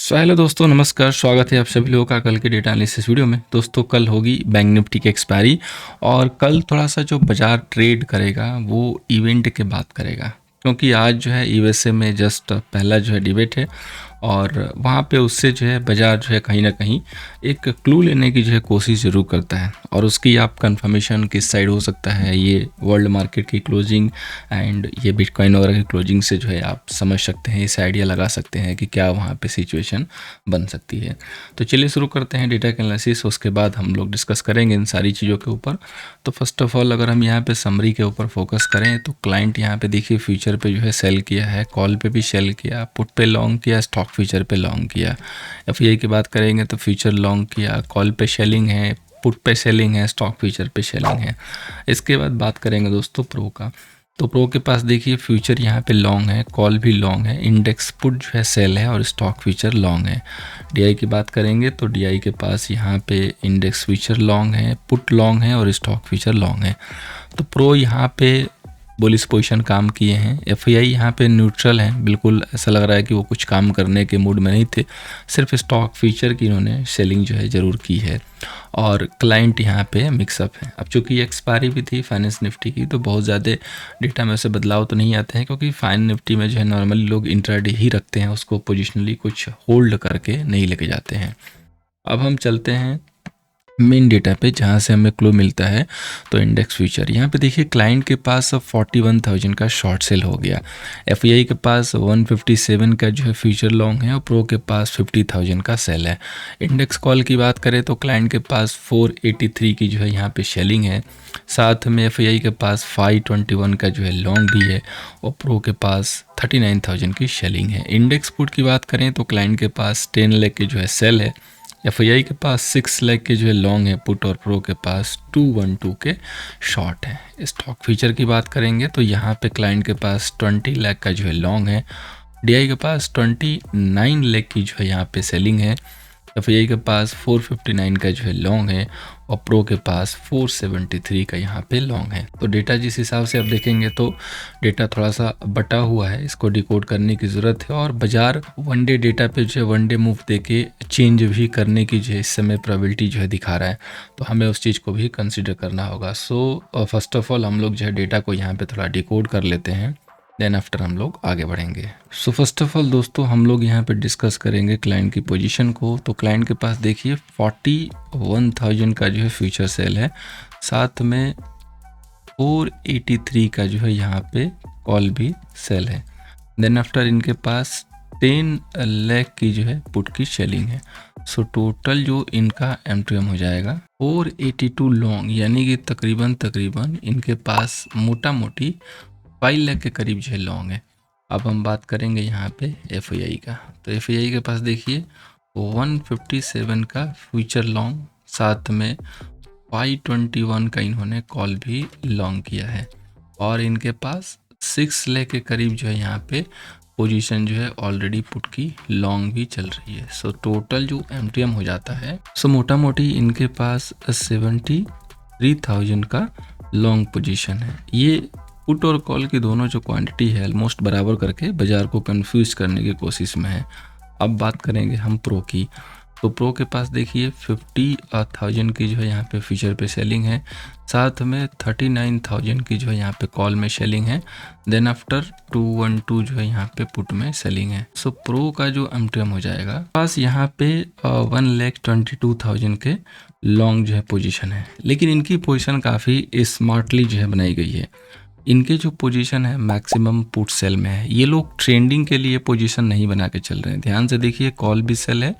Hello दोस्तों, नमस्कार। स्वागत है आप सभी लोगों का कल के डेटा एनालिसिस वीडियो में। दोस्तों, कल होगी बैंक निफ्टी की एक्सपायरी और कल थोड़ा सा जो बाजार ट्रेड करेगा वो इवेंट के बाद करेगा, क्योंकि आज जो है यूएसए में जस्ट पहला जो है डिबेट है और वहाँ पे उससे जो है बाजार जो है कहीं ना कहीं एक क्लू लेने की जो है कोशिश ज़रूर करता है और उसकी आप कंफर्मेशन किस साइड हो सकता है, ये वर्ल्ड मार्केट की क्लोजिंग एंड ये बिटकॉइन वगैरह की क्लोजिंग से जो है आप समझ सकते हैं, इस आइडिया लगा सकते हैं कि क्या वहाँ पे सिचुएशन बन सकती है। तो चलिए शुरू करते हैं डेटा एनालिसिस, उसके बाद हम लोग डिस्कस करेंगे इन सारी चीज़ों के ऊपर। तो फर्स्ट ऑफ ऑल अगर हम यहाँ पे समरी के ऊपर फोकस करें तो क्लाइंट यहाँ पे देखिए फ्यूचर पे जो है सेल किया है, कॉल पे भी सेल किया, पुट पे लॉन्ग किया, स्टॉक फ्यूचर पे लॉन्ग किया। एफआईआई की बात करेंगे तो फ्यूचर लॉन्ग किया, कॉल पे सेलिंग है, पुट पे सेलिंग है, स्टॉक फ्यूचर पे सेलिंग है। इसके बाद बात करेंगे दोस्तों प्रो का। तो प्रो के पास देखिए फ्यूचर यहाँ पे लॉन्ग है, कॉल भी लॉन्ग है, इंडेक्स पुट जो है सेल है और स्टॉक फ्यूचर लॉन्ग है। डीआई की बात करेंगे तो डीआई के पास यहाँ पे इंडेक्स फ्यूचर लॉन्ग है, पुट लॉन्ग है और स्टॉक फ्यूचर लॉन्ग है। तो प्रो यहाँ पे बुलिश पोजीशन काम किए हैं। एफआईआई यहाँ पे न्यूट्रल है, बिल्कुल ऐसा लग रहा है कि वो कुछ काम करने के मूड में नहीं थे, सिर्फ स्टॉक फीचर की इन्होंने सेलिंग जो है ज़रूर की है। और क्लाइंट यहाँ पे मिक्सअप है। अब चूंकि एक्सपायरी भी थी फाइनेंस निफ्टी की, तो बहुत ज़्यादा डेटा में से बदलाव तो नहीं आते हैं, क्योंकि फाइन निफ्टी में जो है नॉर्मली लोग इंट्राडे ही रखते हैं, उसको पोजिशनली कुछ होल्ड करके नहीं लेके जाते हैं। अब हम चलते हैं मेन डेटा पे जहाँ से हमें क्लू मिलता है। तो इंडेक्स फ्यूचर यहाँ पे देखिए क्लाइंट के पास 41,000 का शॉर्ट सेल हो गया, एफआईआई के पास 157 का जो है फ्यूचर लॉन्ग है और प्रो के पास 50,000 का सेल है। इंडेक्स कॉल की बात करें तो क्लाइंट के पास 483 की जो है यहाँ पे सेलिंग है, साथ में एफआईआई के पास 521 का जो है लॉन्ग भी है और प्रो के पास 39,000 की सेलिंग है। इंडेक्स पुट की बात करें तो क्लाइंट के पास 10 लाख की जो है सेल है, एफआईआई के पास 6 लाख के जो है लॉन्ग है पुट और प्रो के पास 212 के शॉर्ट है। स्टॉक फीचर की बात करेंगे तो यहाँ पे क्लाइंट के पास 20 लाख का जो है लॉन्ग है, डीआई के पास 29 लाख की जो है यहाँ पे सेलिंग है, एफआईआई के पास 459 का जो है लॉन्ग है और प्रो के पास 473 का यहाँ पे लॉन्ग है। तो डेटा जिस हिसाब से आप देखेंगे तो डेटा थोड़ा सा बटा हुआ है, इसको डिकोड करने की ज़रूरत है और बाजार वन डे डेटा पे जो है वन डे मूव देके चेंज भी करने की जो है इस समय प्रोबेबिलिटी जो है दिखा रहा है, तो हमें उस चीज़ को भी कंसिडर करना होगा। सो फर्स्ट ऑफ ऑल हम लोग जो है डेटा को यहाँ पे थोड़ा डिकोड कर लेते हैं, देन आफ्टर हम लोग आगे बढ़ेंगे। सो फर्स्ट ऑफ ऑल दोस्तों हम लोग यहाँ पे डिस्कस करेंगे क्लाइंट की पोजीशन को। तो क्लाइंट के पास देखिए 41,000 का जो है फ्यूचर सेल है, साथ में 483 का जो है यहाँ पे कॉल भी सेल है। देन आफ्टर इनके पास 10 लाख की जो है पुट की सेलिंग है। सो टोटल जो इनका M2M हो जाएगा 482 लॉन्ग, यानी कि तकरीबन इनके पास मोटा मोटी 5 लाख के करीब जो है लॉन्ग है। अब हम बात करेंगे यहाँ पे एफआईआई का। तो एफआईआई के पास देखिए 157 का फ्यूचर लॉन्ग, साथ में 521 का इन्होंने कॉल भी लॉन्ग किया है और इनके पास 6 लाख के करीब जो है यहाँ पे पोजीशन जो है ऑलरेडी पुट की लॉन्ग भी चल रही है। सो टोटल जो एमटीएम हो जाता है, सो मोटा मोटी इनके पास 73,000 का लॉन्ग पोजीशन है। ये पुट और कॉल की दोनों जो क्वांटिटी है ऑलमोस्ट बराबर करके बाजार को कंफ्यूज करने की कोशिश में है। अब बात करेंगे हम प्रो की। तो प्रो के पास देखिए 50,000 की जो है यहाँ पे फ्यूचर पे सेलिंग है, साथ में 39,000 की जो है यहाँ पे कॉल में सेलिंग है, देन आफ्टर 212 जो है यहाँ पे पुट में सेलिंग है। सो प्रो का जो एमटीएम हो जाएगा पास यहाँ पे 1,22,000 के लॉन्ग जो है पोजीशन है, लेकिन इनकी पोजीशन काफ़ी स्मार्टली जो है बनाई गई है। इनके जो पोजीशन है मैक्सिमम पुट सेल में है, ये लोग ट्रेंडिंग के लिए पोजीशन नहीं बना के चल रहे हैं। ध्यान से देखिए कॉल भी सेल है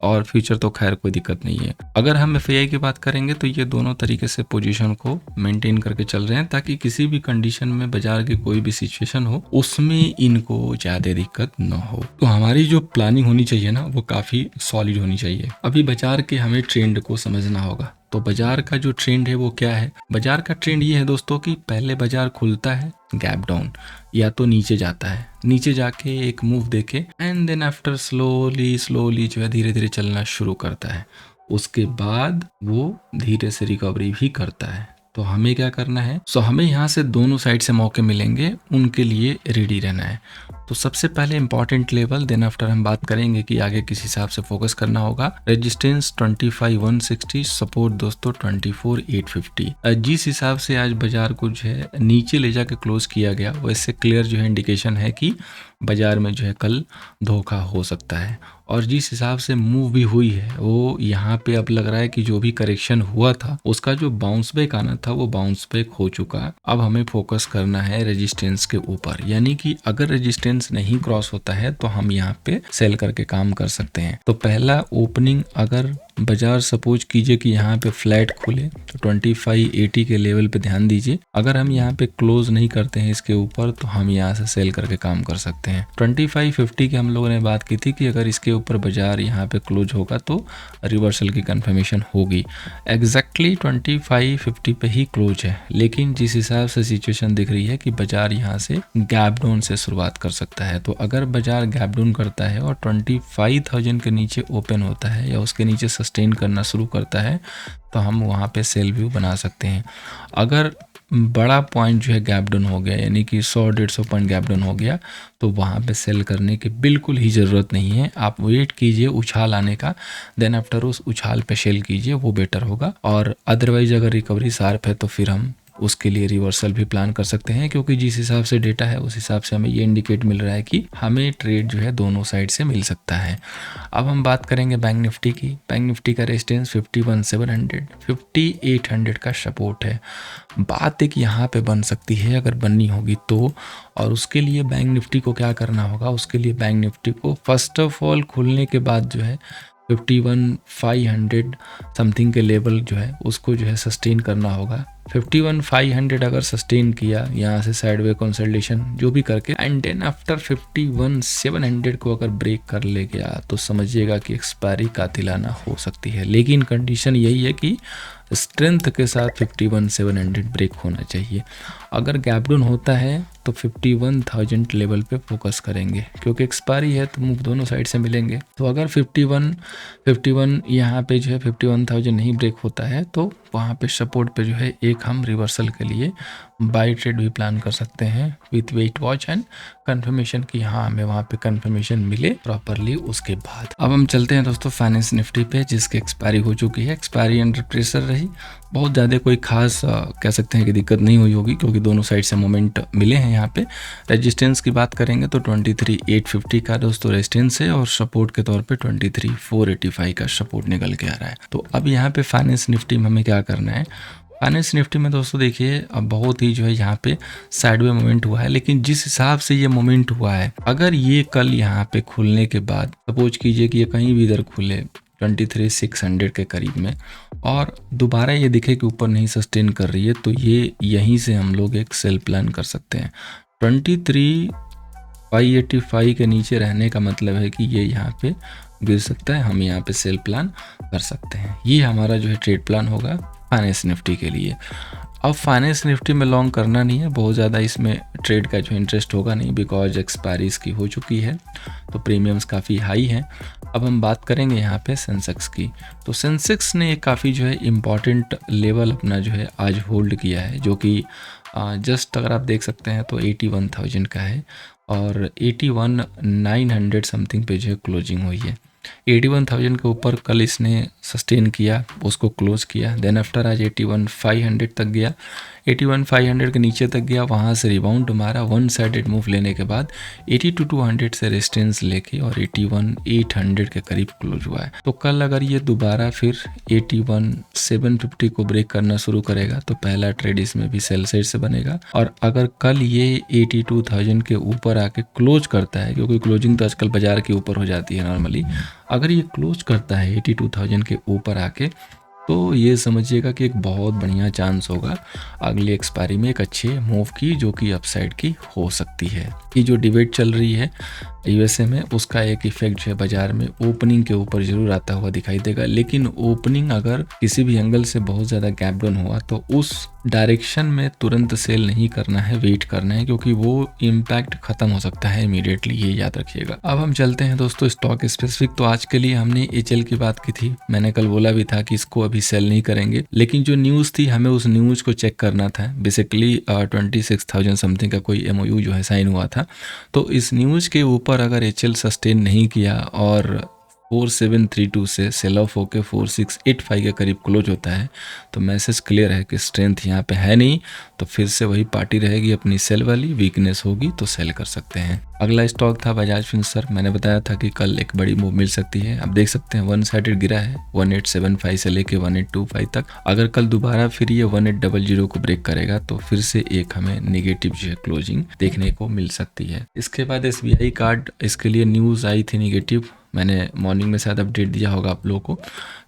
और फ्यूचर तो खैर कोई दिक्कत नहीं है। अगर हम एफआईआई की बात करेंगे तो ये दोनों तरीके से पोजीशन को मेंटेन करके चल रहे हैं, ताकि किसी भी कंडीशन में बाजार की कोई भी सिचुएशन हो उसमें इनको ज़्यादा दिक्कत न हो। तो हमारी जो प्लानिंग होनी चाहिए ना वो काफ़ी सॉलिड होनी चाहिए। अभी बाजार के हमें ट्रेंड को समझना होगा। तो बाजार का जो ट्रेंड है वो क्या है? बाजार का ट्रेंड ये है दोस्तों कि पहले बाजार खुलता है गैप डाउन, या तो नीचे जाता है, नीचे जाके एक मूव देके एंड देन आफ्टर स्लोली जो है धीरे धीरे चलना शुरू करता है। उसके बाद वो धीरे से रिकवरी भी करता है। तो हमें क्या करना है, हमें यहाँ से दोनों साइड से मौके मिलेंगे, उनके लिए रेडी रहना है। तो सबसे पहले इंपॉर्टेंट लेवल, देन आफ्टर हम बात करेंगे कि आगे किस हिसाब से फोकस करना होगा। रेजिस्टेंस 25,160, सपोर्ट दोस्तों 24,850। जिस हिसाब से आज बाजार को जो है नीचे ले जाके क्लोज किया गया, वैसे क्लियर जो है इंडिकेशन है कि बाजार में जो है कल धोखा हो सकता है। और जिस हिसाब से मूव भी हुई है, वो यहाँ पे अब लग रहा है कि जो भी करेक्शन हुआ था उसका जो बाउंस बैक आना था वो बाउंस बैक हो चुका। अब हमें फोकस करना है रेजिस्टेंस के ऊपर, यानी कि अगर रेजिस्टेंस नहीं क्रॉस होता है तो हम यहाँ पे सेल करके काम कर सकते हैं। तो पहला ओपनिंग, अगर बाजार सपोज कीजिए कि यहाँ पे फ्लैट खुले तो 2580 के लेवल पे ध्यान दीजिए। अगर हम यहाँ पे क्लोज नहीं करते हैं इसके ऊपर तो हम यहाँ से सेल करके काम कर सकते हैं। 2550 की हम लोगों ने बात की थी कि अगर इसके ऊपर बाजार यहाँ पे क्लोज होगा तो रिवर्सल की कंफर्मेशन होगी। एग्जैक्टली 2550 पे ही क्लोज है, लेकिन जिस हिसाब से सिचुएशन दिख रही है कि बाजार यहाँ से गैप डाउन से शुरुआत कर सकता है, तो अगर बाजार गैप डाउन करता है और 25,000 के नीचे ओपन होता है या उसके नीचे सस्टेन करना शुरू करता है तो हम वहाँ पे सेल व्यू बना सकते हैं। अगर बड़ा पॉइंट जो है गैप डाउन हो गया, यानी कि 100-150 पॉइंट गैप डाउन हो गया, तो वहाँ पे सेल करने की बिल्कुल ही ज़रूरत नहीं है। आप वेट कीजिए उछाल आने का, देन आफ्टर उस उछाल पे सेल कीजिए, वो बेटर होगा। और अदरवाइज अगर रिकवरी शार्प है तो फिर हम उसके लिए रिवर्सल भी प्लान कर सकते हैं, क्योंकि जिस हिसाब से डेटा है उस हिसाब से हमें ये इंडिकेट मिल रहा है कि हमें ट्रेड जो है दोनों साइड से मिल सकता है। अब हम बात करेंगे बैंक निफ्टी की। बैंक निफ्टी का रेजिस्टेंस 51,700, 5800 का सपोर्ट है। बात एक यहाँ पे बन सकती है अगर बननी होगी तो, और उसके लिए बैंक निफ्टी को क्या करना होगा, उसके लिए बैंक निफ्टी को फर्स्ट ऑफ ऑल खुलने के बाद जो है 51,500 समथिंग के लेवल जो है उसको जो है सस्टेन करना होगा। 51,500 अगर सस्टेन किया, यहाँ से साइडवे कंसोलिडेशन जो भी करके, एंड देन आफ्टर 51,700 को अगर ब्रेक कर ले गया तो समझिएगा कि एक्सपायरी कातिलाना हो सकती है। लेकिन कंडीशन यही है कि स्ट्रेंथ के साथ 51,700 ब्रेक होना चाहिए। अगर गैप डाउन होता है तो 51,000 लेवल पे फोकस करेंगे, क्योंकि एक्सपायरी है तो मूव दोनों साइड से मिलेंगे। तो अगर 51 यहाँ पे जो है 51,000 नहीं ब्रेक होता है तो वहाँ पे सपोर्ट पे जो है एक हम रिवर्सल के लिए बाय ट्रेड भी प्लान कर सकते हैं with wait watch and confirmation कि हाँ हमें वहाँ पे कंफर्मेशन मिले प्रॉपरली उसके बाद। अब हम चलते हैं दोस्तों फाइनेंस निफ्टी पे, जिसकी एक्सपायरी हो चुकी है। एक्सपायरी अंडर प्रेशर रही, बहुत ज़्यादा कोई खास कह सकते हैं कि दिक्कत नहीं हुई होगी, क्योंकि दोनों साइड से मोमेंट मिले हैं। यहाँ पे रेजिस्टेंस की बात करेंगे तो 23,850 का दोस्तों रेजिस्टेंस है, और सपोर्ट के तौर पे 23,485 का सपोर्ट निकल के आ रहा है। तो अब यहाँ पे फाइनेंस निफ्टी में हमें क्या करना है। फाइनेंस निफ्टी में दोस्तों देखिए अब बहुत ही जो है यहाँ पे साइडवे मोमेंट हुआ है, लेकिन जिस हिसाब से ये मोमेंट हुआ है, अगर ये कल यहाँ पे खुलने के बाद सपोज कीजिए कि ये कहीं भी इधर खुले 23,600 के करीब में, और दोबारा ये दिखे कि ऊपर नहीं सस्टेन कर रही है, तो ये यहीं से हम लोग एक सेल प्लान कर सकते हैं। 23,585 के नीचे रहने का मतलब है कि ये यहाँ पे गिर सकता है, हम यहाँ पे सेल प्लान कर सकते हैं। ये हमारा जो है ट्रेड प्लान होगा फाइनेंस निफ्टी के लिए। अब फाइनेंस निफ्टी में लॉन्ग करना नहीं है, बहुत ज़्यादा इसमें ट्रेड का जो इंटरेस्ट होगा नहीं, बिकॉज एक्सपायरी इसकी हो चुकी है, तो प्रीमियम्स काफ़ी हाई हैं। अब हम बात करेंगे यहाँ पे सेंसेक्स की। तो सेंसेक्स ने काफ़ी जो है इम्पॉर्टेंट लेवल अपना जो है आज होल्ड किया है, जो कि जस्ट अगर आप देख सकते हैं तो 81,000 का है, और 81,900 समथिंग पे जो है क्लोजिंग हुई है। 81,000 के ऊपर कल इसने सस्टेन किया, उसको क्लोज किया, देन आफ्टर आज 81,500 तक गया, 81,500 के नीचे तक गया, वहाँ से रिबाउंड मारा, वन साइडेड मूव लेने के बाद 82,200 से रेजिस्टेंस लेके और 81,800 के करीब क्लोज हुआ है। तो कल अगर ये दोबारा फिर 81,750 को ब्रेक करना शुरू करेगा तो पहला ट्रेड इसमें भी सेल साइड से बनेगा, और अगर कल ये 82,000 के ऊपर आके क्लोज करता है, क्योंकि क्लोजिंग तो आजकल बाजार के ऊपर हो जाती है नॉर्मली, अगर ये क्लोज करता है 82,000 के ऊपर आके, तो ये समझिएगा कि एक बहुत बढ़िया चांस होगा अगली एक्सपायरी में एक अच्छे मूव की, जो कि अपसाइड की हो सकती है। ये जो डिबेट चल रही है यूएसए में, उसका एक इफेक्ट जो है बाजार में ओपनिंग के ऊपर जरूर आता हुआ दिखाई देगा, लेकिन ओपनिंग अगर किसी भी एंगल से बहुत ज़्यादा गैप डाउन हुआ तो उस डायरेक्शन में तुरंत सेल नहीं करना है, वेट करना है, क्योंकि वो इम्पैक्ट खत्म हो सकता है इमीडिएटली, ये याद रखिएगा। अब हम चलते हैं दोस्तों स्टॉक स्पेसिफिक। तो आज के लिए हमने एचएल की बात की थी, मैंने कल बोला भी था कि इसको अभी सेल नहीं करेंगे। लेकिन जो न्यूज़ थी हमें उस न्यूज़ को चेक करना था। बेसिकली 26,000 समथिंग का कोई MOU जो है साइन हुआ था। तो इस न्यूज़ के ऊपर अगर HL सस्टेन नहीं किया और 4732 से सेल ऑफ होकर 4685 के करीब क्लोज होता है तो मैसेज क्लियर है कि स्ट्रेंथ यहाँ पे है नहीं, तो फिर से वही पार्टी रहेगी अपनी सेल वाली, वीकनेस होगी तो सेल कर सकते हैं। अगला स्टॉक था बजाज फिंसर्व। मैंने बताया था कि कल एक बड़ी मूव मिल सकती है। आप देख सकते हैं वन साइडेड गिरा है 1875 से लेके 1825 तक। अगर कल दोबारा फिर ये 1800 को ब्रेक करेगा तो फिर से एक हमें नेगेटिव जो है क्लोजिंग देखने को मिल सकती है। इसके बाद SBI कार्ड, इसके लिए न्यूज़ आई थी नेगेटिव। मैंने मॉर्निंग में शायद अपडेट दिया होगा आप लोगों को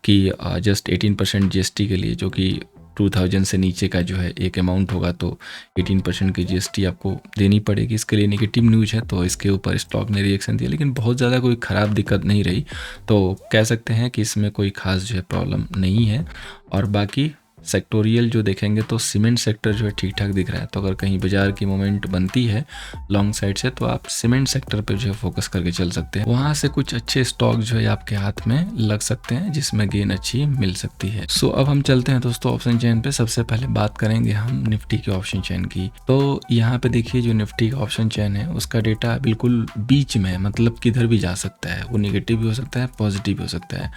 कि जस्ट 18% GST के लिए, जो कि 2000 से नीचे का जो है एक अमाउंट होगा तो 18% की GST आपको देनी पड़ेगी। इसके लिए नेगेटिव न्यूज़ है तो इसके ऊपर स्टॉक ने रिएक्शन दिया, लेकिन बहुत ज़्यादा कोई ख़राब दिक्कत नहीं रही, तो कह सकते हैं कि इसमें कोई ख़ास जो है प्रॉब्लम नहीं है। और बाकी सेक्टोरियल जो देखेंगे तो सीमेंट सेक्टर जो है ठीक ठाक दिख रहा है। तो अगर कहीं बाजार की मोमेंट बनती है लॉन्ग साइड से तो आप सीमेंट सेक्टर पे जो है फोकस करके चल सकते हैं। वहाँ से कुछ अच्छे स्टॉक जो है आपके हाथ में लग सकते हैं जिसमें गेन अच्छी मिल सकती है। सो अब हम चलते हैं दोस्तों ऑप्शन चेन पे। सबसे पहले बात करेंगे हम निफ्टी के ऑप्शन चेन की। तो यहाँ पे देखिए जो निफ्टी का ऑप्शन चेन है उसका डेटा बिल्कुल बीच में है, मतलब किधर भी जा सकता है, वो निगेटिव भी हो सकता है, पॉजिटिव भी हो सकता है।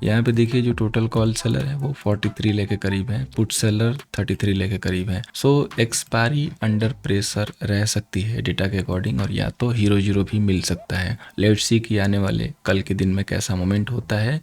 यहाँ पे देखिए जो टोटल कॉल सेलर है वो 43 लेके करीब है, पुट सेलर 33 लेके करीब है। सो एक्सपायरी अंडर प्रेशर रह सकती है डेटा के अकॉर्डिंग, और या तो हीरो जीरो भी मिल सकता है। लेट्स सी कि आने वाले कल के दिन में कैसा मोमेंट होता है।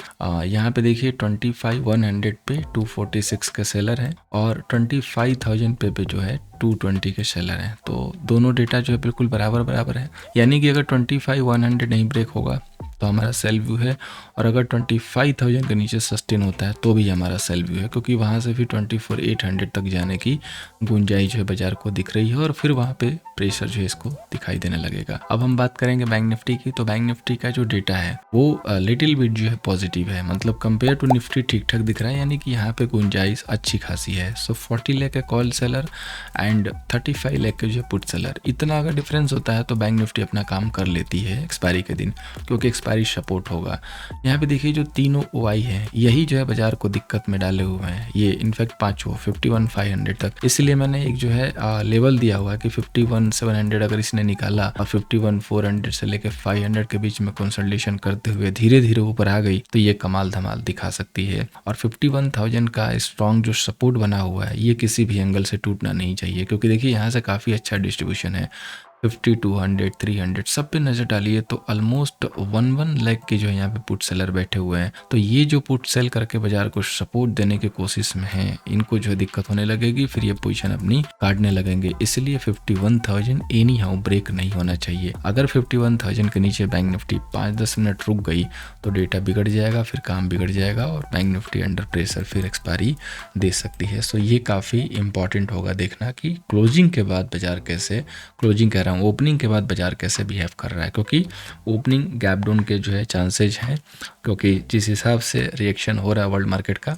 यहाँ पे देखिए 25,100 पे 246 के सेलर है और 25,000 पे जो है 220 के सेलर हैं। तो दोनों डेटा जो है बिल्कुल बराबर है, यानी कि अगर 25,100 नहीं ब्रेक होगा तो हमारा सेल व्यू है, और अगर 25,000 के नीचे सस्टेन होता है तो भी हमारा सेल व्यू है, क्योंकि वहाँ से फिर 24,800 तक जाने की गुंजाइश जो है बाजार को दिख रही है और फिर वहाँ पे प्रेशर जो है इसको दिखाई देने लगेगा। अब हम बात करेंगे बैंक निफ्टी की। तो बैंक निफ्टी का जो डेटा है वो लिटिल बिट जो है पॉजिटिव है, मतलब कंपेयर टू निफ्टी ठीक ठाक दिख रहा है, यानी कि यहाँ पे गुंजाइश अच्छी खासी है। सो 40 लाख के कॉल सेलर एंड 35 लाख के जो है पुट सेलर, इतना अगर डिफरेंस होता है तो बैंक निफ्टी अपना काम कर लेती है एक्सपायरी के दिन, क्योंकि एक्सपायरी सपोर्ट होगा। यहाँ पे देखिए जो तीनों OI है यही जो है बाजार को दिक्कत में डाले हुए हैं, ये इनफैक्ट पांचों 51,500 तक। इसलिए मैंने एक जो है लेवल दिया हुआ है कि 51,700 अगर इसने निकाला और 51,400 से लेकर 500 के बीच में कंसोलिडेशन करते हुए धीरे धीरे ऊपर आ गई तो ये कमाल धमाल दिखा सकती है। और 51,000 का स्ट्रॉन्ग जो सपोर्ट बना हुआ है ये किसी भी एंगल से टूटना नहीं चाहिए, क्योंकि देखिए यहाँ से काफ़ी अच्छा डिस्ट्रीब्यूशन है। 50, 200, 300 सब पे नजर डालिए तो ऑलमोस्ट 1 लाख के जो है यहाँ पे पुट सेलर बैठे हुए हैं। तो ये जो पुट सेल करके बाजार को सपोर्ट देने की कोशिश में है, इनको जो है दिक्कत होने लगेगी, फिर ये पोजीशन अपनी काटने लगेंगे। इसलिए 51,000 एनी हाउ ब्रेक नहीं होना चाहिए। अगर 51,000 के नीचे बैंक निफ्टी 5-10 मिनट रुक गई तो डेटा बिगड़ जाएगा, फिर काम बिगड़ जाएगा और बैंक निफ्टी अंडर प्रेशर फिर एक्सपायरी दे सकती है। सो ये काफ़ी इंपॉर्टेंट होगा देखना कि क्लोजिंग के बाद बाजार कैसे, क्लोजिंग कह रहा हूँ ओपनिंग के बाद बाजार कैसे बिहेव कर रहा है, क्योंकि ओपनिंग गैप डाउन के जो है चांसेज हैं, क्योंकि जिस हिसाब से रिएक्शन हो रहा है वर्ल्ड मार्केट का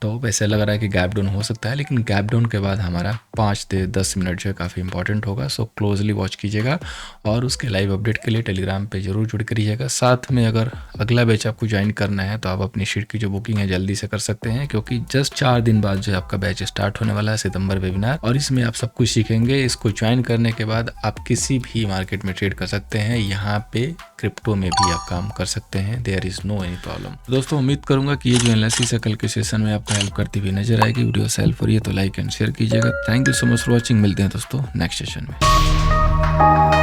तो वैसे लग रहा है कि गैप डाउन हो सकता है। लेकिन गैप डाउन के बाद हमारा 5 से 10 मिनट जो है काफ़ी इंपॉर्टेंट होगा। सो क्लोजली वॉच कीजिएगा और उसके लाइव अपडेट के लिए टेलीग्राम पे जरूर जुड़ करिएगा। साथ में अगर अगला बैच आपको ज्वाइन करना है तो आप अपनी शीट की जो बुकिंग है जल्दी से कर सकते हैं, क्योंकि जस्ट 4 दिन बाद जो है आपका बैच स्टार्ट होने वाला है, सितंबर वेबिनार, और इसमें आप सब कुछ सीखेंगे। इसको ज्वाइन करने के बाद आप किसी भी मार्केट में ट्रेड कर सकते हैं, यहाँ पे क्रिप्टो में भी आप काम कर सकते हैं, there is no any problem. दोस्तों उम्मीद करूंगा कि ये जो एनालिसिस है कल के सेशन में आपको हेल्प करती हुई नजर आएगी। वीडियो से हेल्प हो रही है तो लाइक एंड शेयर कीजिएगा। Thank you so much for watching. मिलते हैं दोस्तों नेक्स्ट सेशन में।